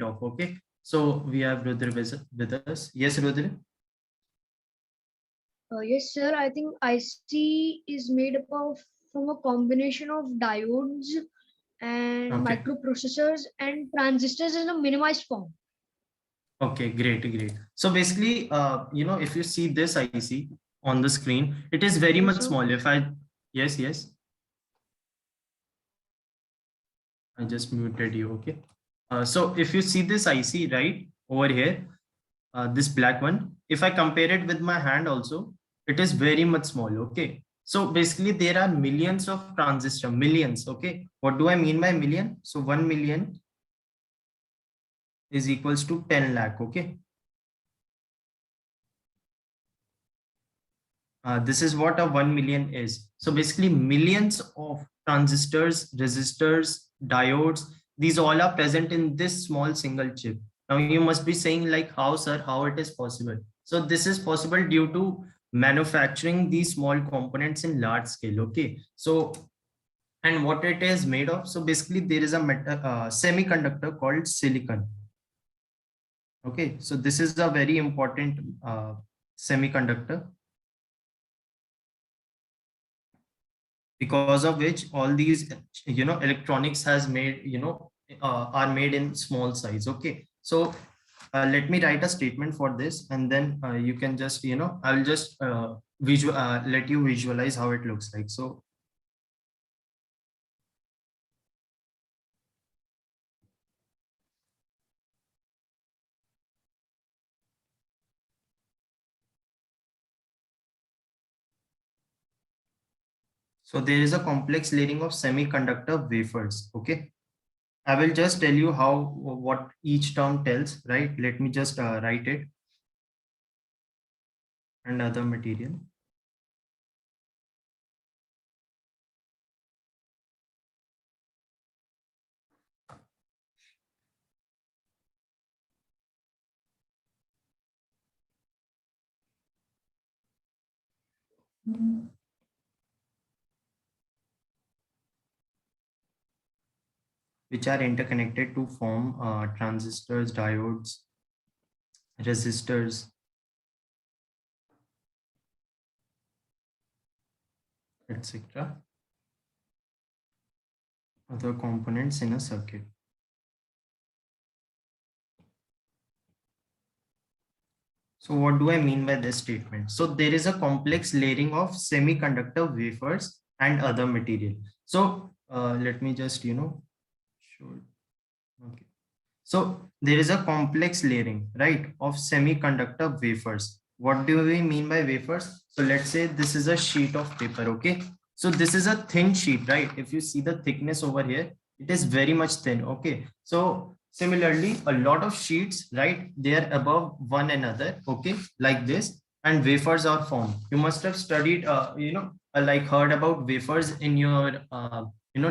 of. Okay, so we have Rudra with us. Yes, Rudra. Yes, sir. I think IC is made up of from a combination of diodes and Okay. microprocessors and transistors in a minimized form. Okay, great. So basically, if you see this IC on the screen, it is very Yes, much sir. small. Yes, I just muted you. Okay. So if you see this IC right over here, this black one, if I compare it with my hand also, it is very much small. Okay. So basically there are millions of transistor, millions. Okay. What do I mean by million? So 1 million is equals to 10 lakh. Okay. This is what a 1 million is. So basically millions of transistors, resistors, diodes, these all are present in this small single chip. Now you must be saying like, how sir, how it is possible? So this is possible due to manufacturing these small components in large scale. Okay. So, and what it is made of? So basically there is a semiconductor called silicon. Okay. So this is a very important semiconductor, because of which all these electronics has made are made in small size. Okay, so let me write a statement for this, and then you can just I will just let you visualize how it looks like. So there is a complex layering of semiconductor wafers. Okay, I will just tell you how what each term tells, right? Let me just write it. And other material, which are interconnected to form transistors, diodes, resistors, etc. Other components in a circuit. So what do I mean by this statement? So there is a complex layering of semiconductor wafers and other material. So let me just show it. Okay. So there is a complex layering, right, of semiconductor wafers. What do we mean by wafers? So let's say this is a sheet of paper. Okay. So this is a thin sheet, right? If you see the thickness over here, it is very much thin. Okay. So similarly, a lot of sheets, right, they are above one another. Okay. Like this, and wafers are formed. You must have studied, like heard about wafers in your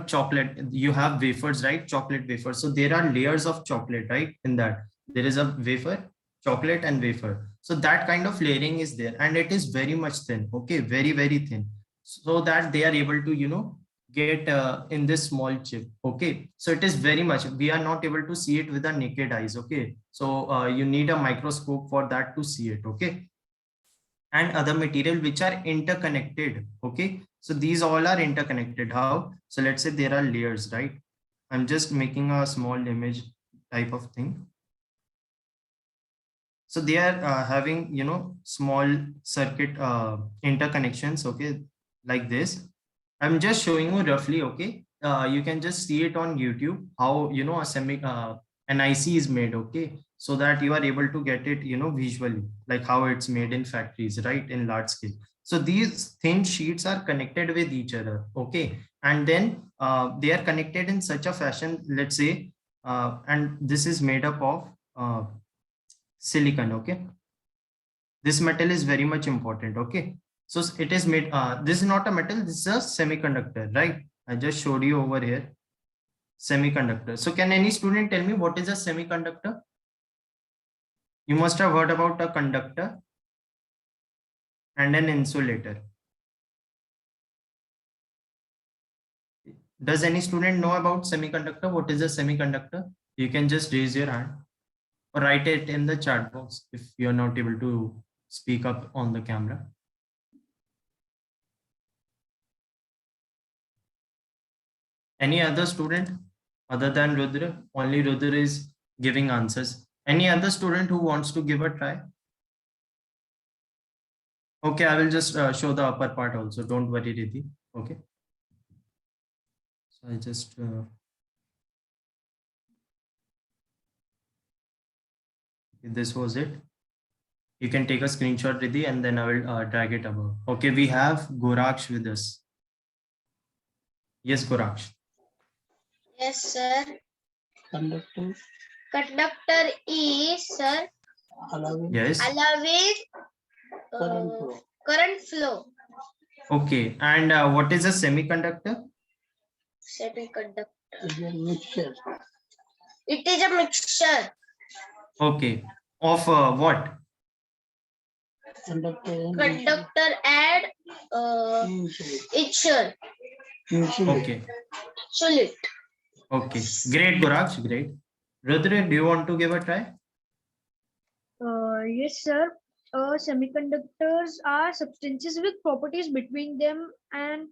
chocolate. You have wafers, right? Chocolate wafers. So there are layers of chocolate, right? In that there is a wafer, chocolate, and wafer. So that kind of layering is there, and it is very much thin. Okay, very thin, so that they are able to get in this small chip. Okay, so it is very much, we are not able to see it with the naked eyes. Okay, so you need a microscope for that to see it. Okay, and other material which are interconnected. Okay, so these all are interconnected. How? So let's say there are layers, right? I'm just making a small image type of thing. So they are having small circuit interconnections. Okay, like this. I'm just showing you roughly. Okay, you can just see it on YouTube how an IC is made. Okay, so that you are able to get it visually, like how it's made in factories, right, in large scale. So these thin sheets are connected with each other. Okay, and then they are connected in such a fashion. Let's say, and this is made up of silicon. Okay, this metal is very much important. Okay, so it is made, this is not a metal, this is a semiconductor, right? I just showed you over here semiconductor. So can any student tell me what is a semiconductor? You must have heard about a conductor and an insulator. Does any student know about semiconductor? What is a semiconductor? You can just raise your hand or write it in the chat box if you're not able to speak up on the camera. Any other student other than Rudra? Only Rudra is giving answers. Any other student who wants to give a try? Okay, I will just show the upper part also. Don't worry, Riddhi. Okay. So I just this was it. You can take a screenshot, Riddhi, and then I will drag it above. Okay, we have Goraksh with us. Yes, Goraksh. Yes, sir. Conductor Conductor is, sir, allowing Yes. allowing current flow. current flow. Okay, and what is a semiconductor? Semiconductor. Is a mixture It is a mixture. Okay, of what? conductor and Conductor and insulate. insulate. Okay, Solid. okay, great, Goraksh, great. Rudra, do you want to give a try? Yes, sir. Semiconductors are substances with properties between them and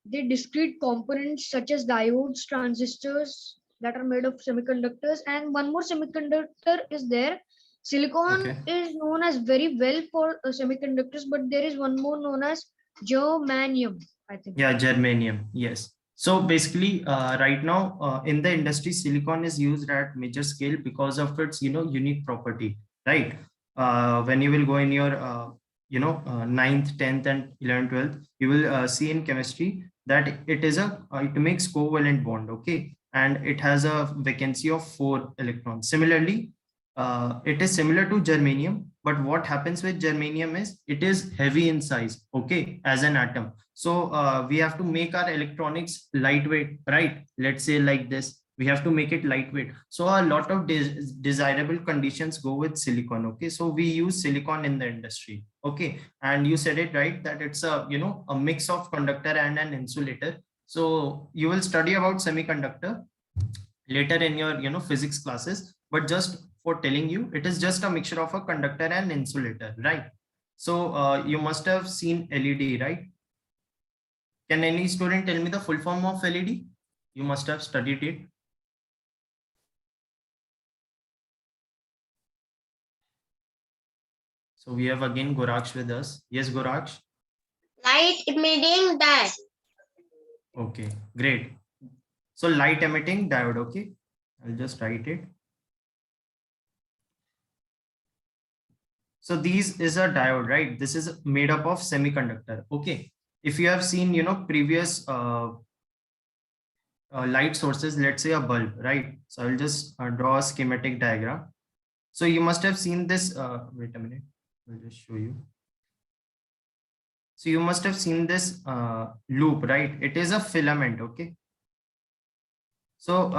the discrete components such as diodes, transistors that are made of semiconductors. And one more semiconductor is there. Silicon Okay. is known as very well for semiconductors, but there is one more known as germanium, I think. Yeah, germanium. Yes. So basically, right now in the industry, silicon is used at major scale because of its unique property, right? When you will go in your 9th, 10th, and 11th, 12th, you will see in chemistry that it makes covalent bond, okay, and it has a vacancy of 4 electrons. Similarly, it is similar to germanium, but what happens with germanium is it is heavy in size, okay, as an atom. So we have to make our electronics lightweight, right? Let's say like this, we have to make it lightweight. So a lot of desirable conditions go with silicon, okay? So we use silicon in the industry, okay? And you said it right, that it's a mix of conductor and an insulator. So you will study about semiconductor later in your physics classes, but just for telling you, it is just a mixture of a conductor and insulator, right? So you must have seen LED, right? Can any student tell me the full form of LED? You must have studied it. So we have again Goraksh with us. Yes, Goraksh. Light emitting diode. Okay, great. So light emitting diode, okay. I'll just write it. So these is a diode, right? This is made up of semiconductor, okay. If you have seen, previous light sources, let's say a bulb, right? So I'll just draw a schematic diagram. So you must have seen this, wait a minute, I'll just show you. So you must have seen this loop, right? It is a filament, okay. So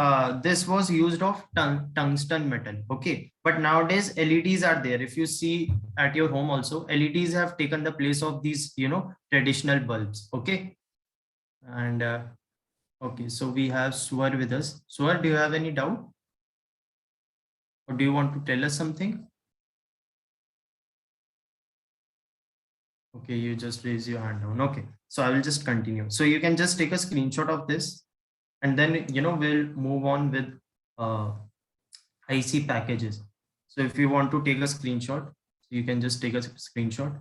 this was used of tungsten metal, okay. But nowadays LEDs are there. If you see at your home also, LEDs have taken the place of these, traditional bulbs, okay. And okay, so we have Swar with us. Swar, do you have any doubt? Or do you want to tell us something? Okay, you just raise your hand down. Okay, so I will just continue. So you can just take a screenshot of this, and then we'll move on with IC packages. So if you want to take a screenshot, you can just take a screenshot.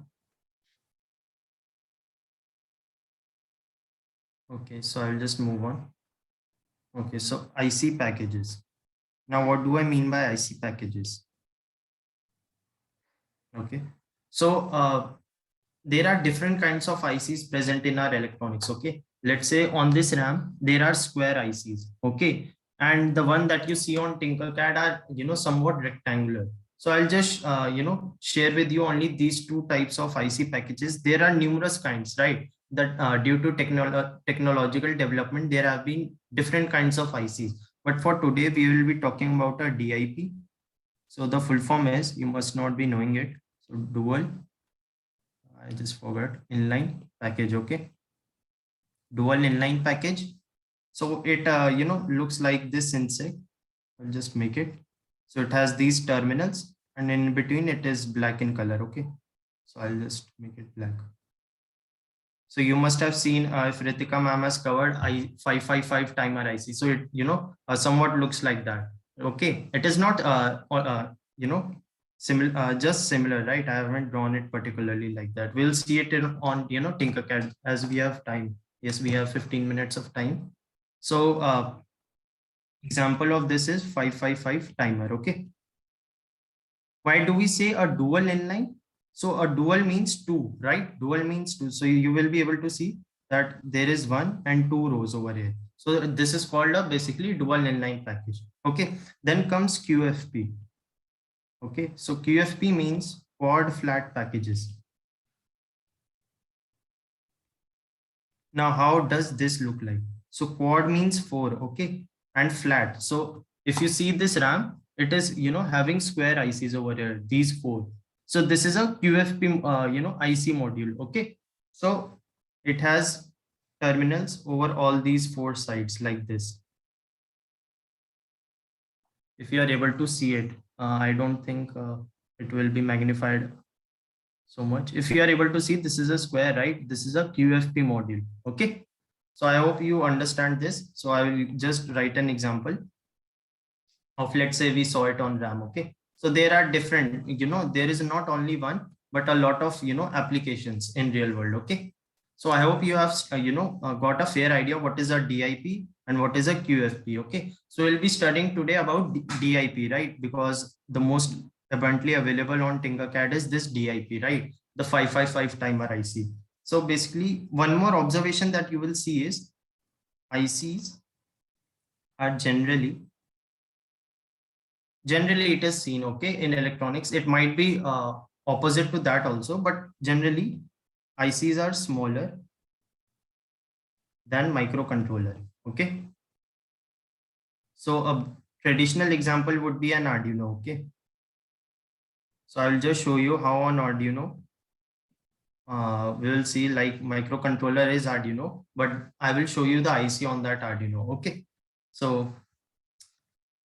Okay, so I'll just move on. Okay, so IC packages. Now, what do I mean by IC packages? Okay, so there are different kinds of ICs present in our electronics, okay. Let's say on this RAM, there are square ICs, okay. And the one that you see on Tinkercad are, somewhat rectangular. So I'll just, share with you only these 2 types of IC packages. There are numerous kinds, right? That due to technological development, there have been different kinds of ICs. But for today, we will be talking about a DIP. So the full form is, you must not be knowing it. So dual, I just forgot, inline package, okay. Dual inline package. So it, looks like this insect, I'll just make it. So it has these terminals and in between it is black in color. Okay. So I'll just make it black. So you must have seen if Ritika ma'am has covered I555 timer IC. So it, somewhat looks like that. Okay. It is not, similar, just similar, right? I haven't drawn it particularly like that. We'll see it on, Tinkercad as we have time. Yes, we have 15 minutes of time. So example of this is 555 timer. Okay. Why do we say a dual inline? So a dual means two, right? Dual means two. So you will be able to see that there is one and two rows over here. So this is called a basically dual inline package. Okay. Then comes QFP. Okay. So QFP means quad flat packages. Now, how does this look like? So quad means four. Okay. And flat. So if you see this RAM, it is, having square ICs over here, these four. So this is a QFP, IC module. Okay. So it has terminals over all these four sides like this. If you are able to see it, I don't think it will be magnified so much. If you are able to see, this is a square, right? This is a QFP module. Okay. So I hope you understand this. So I will just write an example of, let's say we saw it on RAM. Okay. So there are different, there is not only one, but a lot of, applications in real world. Okay. So I hope you have, got a fair idea what is a DIP and what is a QFP. Okay. So we'll be studying today about DIP, right? Because the most abundantly available on Tinkercad is this DIP, right? The 555 timer IC. So basically one more observation that you will see is ICs are generally it is seen, okay, in electronics. It might be opposite to that also, but generally ICs are smaller than microcontroller. Okay. So a traditional example would be an Arduino. Okay. So I will just show you how on Arduino we will see like microcontroller is Arduino, but I will show you the IC on that Arduino. Okay. So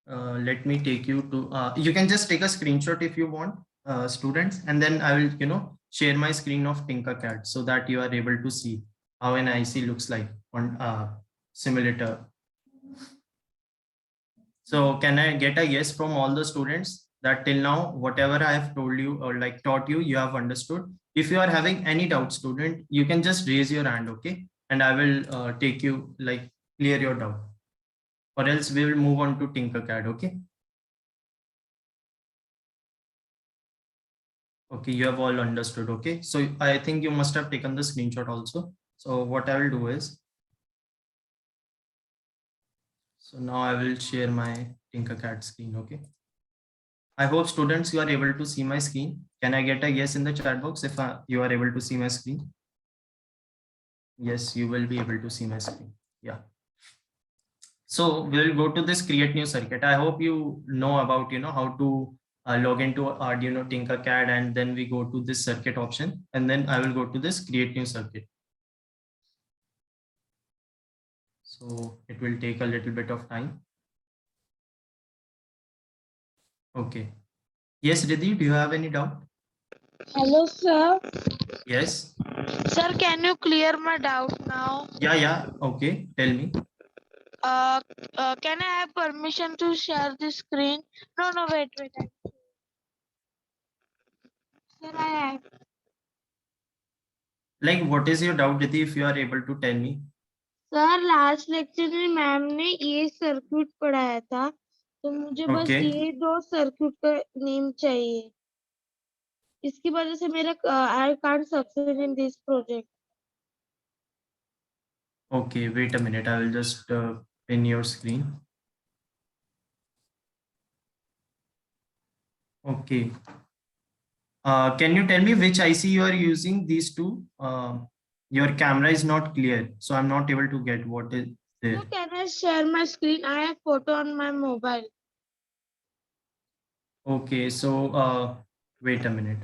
let me take you to, you can just take a screenshot if you want, students, and then I will, share my screen of Tinkercad so that you are able to see how an IC looks like on simulator. So can I get a yes from all the students that till now, whatever I have told you or like taught you, you have understood? If you are having any doubt, student, you can just raise your hand. Okay. And I will take you like clear your doubt, or else we will move on to Tinkercad. Okay. Okay, you have all understood. Okay, so I think you must have taken the screenshot also. So what I will do is, so now I will share my Tinkercad screen. Okay. I hope students you are able to see my screen. Can I get a yes in the chat box if you are able to see my screen? Yes, you will be able to see my screen. Yeah. So we'll go to this create new circuit. I hope you know about, how to log into Arduino Tinkercad, and then we go to this circuit option, and then I will go to this create new circuit. So it will take a little bit of time. Okay. Yes, Riddhi, do you have any doubt? Hello, sir. Yes. Sir, can you clear my doubt now? Yeah. Okay. Tell me. Can I have permission to share the screen? No, wait. Sir, I have. Like, what is your doubt, Riddhi, if you are able to tell me? Sir last lecture में ma'am ने ये circuit पढ़ाया था, तो मुझे बस Okay. ये दो सर्किट का नेम चाहिए. इसकी वजह से मेरा I can't success in this project. Okay, wait a minute. I will just pin your screen. Okay. Can you tell me which IC you are using? These two. Your camera is not clear, so I'm not able to get what is there. So can I share my screen? I have photo on my mobile. Okay, so wait a minute.